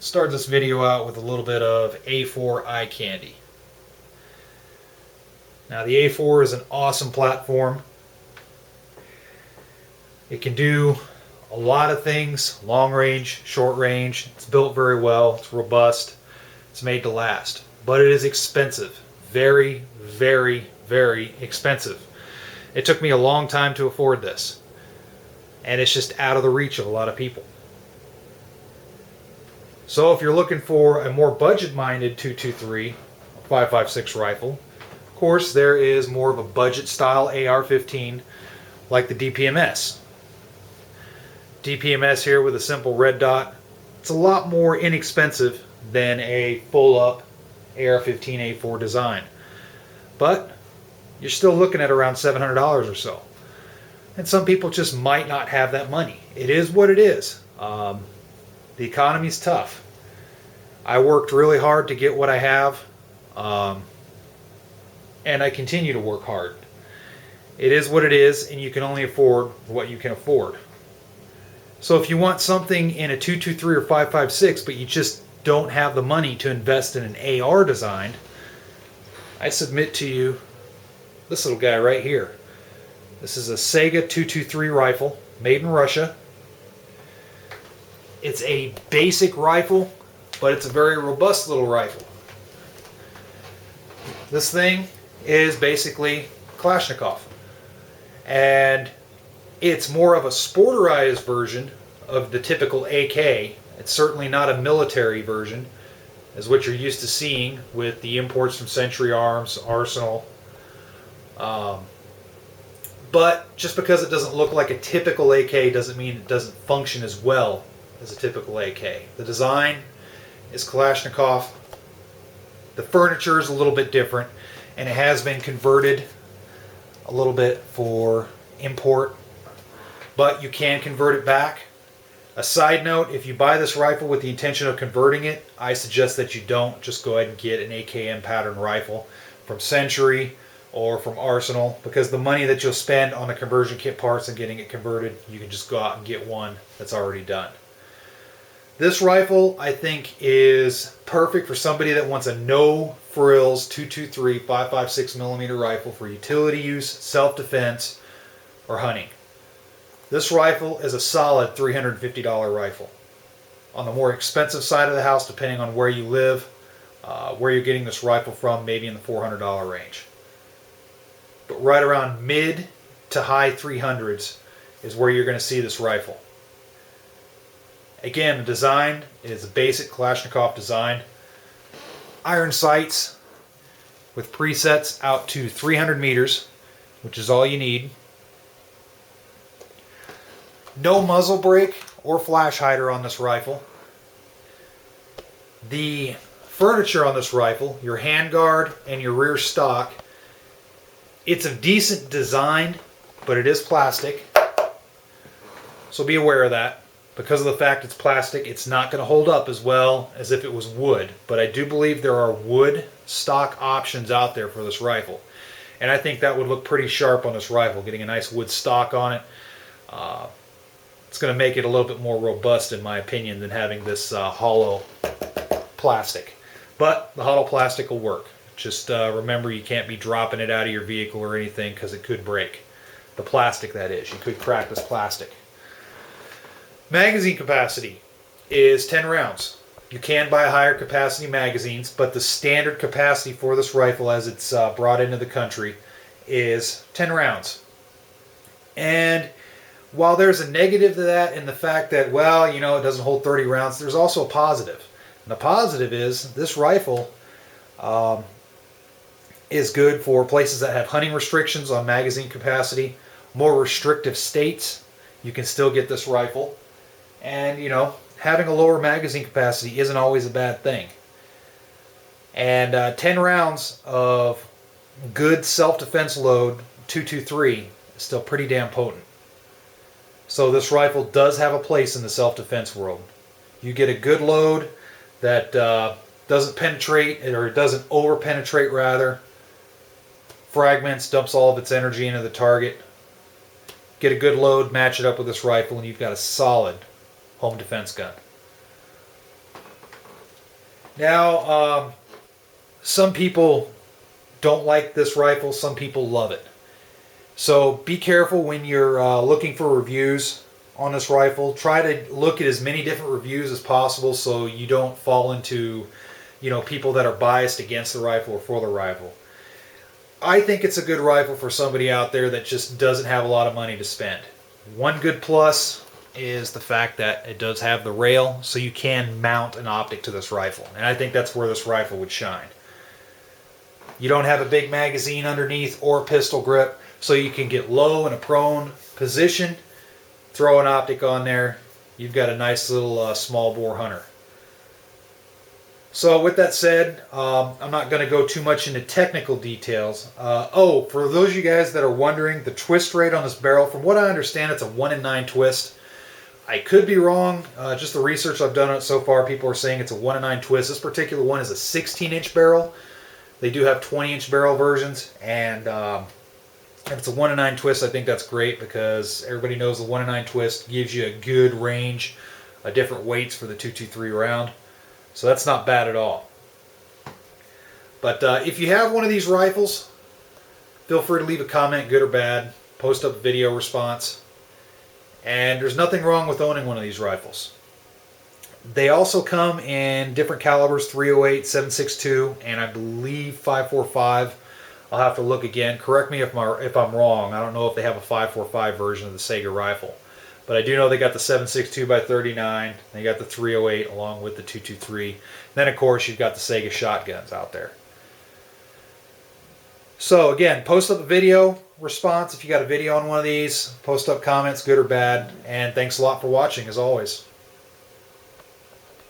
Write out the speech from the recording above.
Start this video out with a little bit of A4 eye candy. Now the A4 is an awesome platform. It can do a lot of things, long range, short range. It's built very well, it's robust, it's made to last. But it is expensive. Very, very, very expensive. It took me a long time to afford this. And it's just out of the reach of a lot of people. So if you're looking for a more budget-minded 223 5.56 rifle, of course there is more of a budget style AR-15 like the DPMS. DPMS here with a simple red dot. It's a lot more inexpensive than a full-up AR-15 A4 design. But you're still looking at around $700 or so. And some people just might not have that money. It is what it is. The economy's tough. I worked really hard to get what I have, and I continue to work hard. It is what it is, and you can only afford what you can afford. So if you want something in a 223 or 5.56, but you just don't have the money to invest in an AR design, I submit to you this little guy right here. This is a Saiga 223 rifle, made in Russia. It's a basic rifle, but it's a very robust little rifle. This thing is basically Kalashnikov. And it's more of a sporterized version of the typical AK. It's certainly not a military version, as what you're used to seeing with the imports from Century Arms, Arsenal. But just because it doesn't look like a typical AK doesn't mean it doesn't function as well as a typical AK. The design is Kalashnikov. The furniture is a little bit different, and it has been converted a little bit for import, but you can convert it back. A side note, if you buy this rifle with the intention of converting it, I suggest that you don't. Just go ahead and get an AKM pattern rifle from Century or from Arsenal, because the money that you'll spend on the conversion kit parts and getting it converted, you can just go out and get one that's already done. This rifle, I think, is perfect for somebody that wants a no-frills 223 5.56 millimeter rifle for utility use, self-defense, or hunting. This rifle is a solid $350 rifle. On the more expensive side of the house, depending on where you live, where you're getting this rifle from, maybe in the $400 range. But right around mid to high 300s is where you're going to see this rifle. Again, the design is a basic Kalashnikov design. Iron sights with presets out to 300 meters, which is all you need. No muzzle brake or flash hider on this rifle. The furniture on this rifle, your handguard and your rear stock, it's a decent design, but it is plastic. So be aware of that. Because of the fact it's plastic, it's not going to hold up as well as if it was wood. But I do believe there are wood stock options out there for this rifle. And I think that would look pretty sharp on this rifle, getting a nice wood stock on it. It's going to make it a little bit more robust, in my opinion, than having this hollow plastic. But the hollow plastic will work. Just remember, you can't be dropping it out of your vehicle or anything, because it could break. The plastic, that is. You could crack this plastic. Magazine capacity is 10 rounds. You can buy higher capacity magazines, but the standard capacity for this rifle as it's brought into the country is 10 rounds. And while there's a negative to that in the fact that, well, you know, it doesn't hold 30 rounds, there's also a positive. And the positive is this rifle is good for places that have hunting restrictions on magazine capacity, more restrictive states. You can still get this rifle. And, you know, having a lower magazine capacity isn't always a bad thing. And 10 rounds of good self-defense load, 223, is still pretty damn potent. So this rifle does have a place in the self-defense world. You get a good load that doesn't penetrate, or doesn't over-penetrate rather, fragments, dumps all of its energy into the target. Get a good load, match it up with this rifle, and you've got a solid home defense gun. Now, some people don't like this rifle, some people love it. So be careful when you're looking for reviews on this rifle. Try to look at as many different reviews as possible so you don't fall into, people that are biased against the rifle or for the rifle. I think it's a good rifle for somebody out there that just doesn't have a lot of money to spend. One good plus is the fact that it does have the rail, so you can mount an optic to this rifle. And I think that's where this rifle would shine. You don't have a big magazine underneath or pistol grip, so you can get low in a prone position, throw an optic on there, you've got a nice little small bore hunter. So with that said, I'm not going to go too much into technical details. For those of you guys that are wondering, the twist rate on this barrel, from what I understand, it's a 1 in 9 twist. I could be wrong. Just the research I've done on it so far, people are saying it's a 1 in 9 twist. This particular one is a 16-inch barrel. They do have 20-inch barrel versions, and if it's a 1 in 9 twist, I think that's great because everybody knows the 1 in 9 twist gives you a good range of different weights for the 223 round. So that's not bad at all. But if you have one of these rifles, feel free to leave a comment, good or bad. Post up a video response. And there's nothing wrong with owning one of these rifles. They also come in different calibers, .308, .762, and I believe .545. I'll have to look again. Correct me if I'm wrong. I don't know if they have a .545 version of the Saiga rifle. But I do know they got the 7.62x39. They got the .308 along with the 223. Then, of course, you've got the Saiga shotguns out there. So, again, post up a video response if you got a video on one of these. Post up comments, good or bad. And thanks a lot for watching, as always.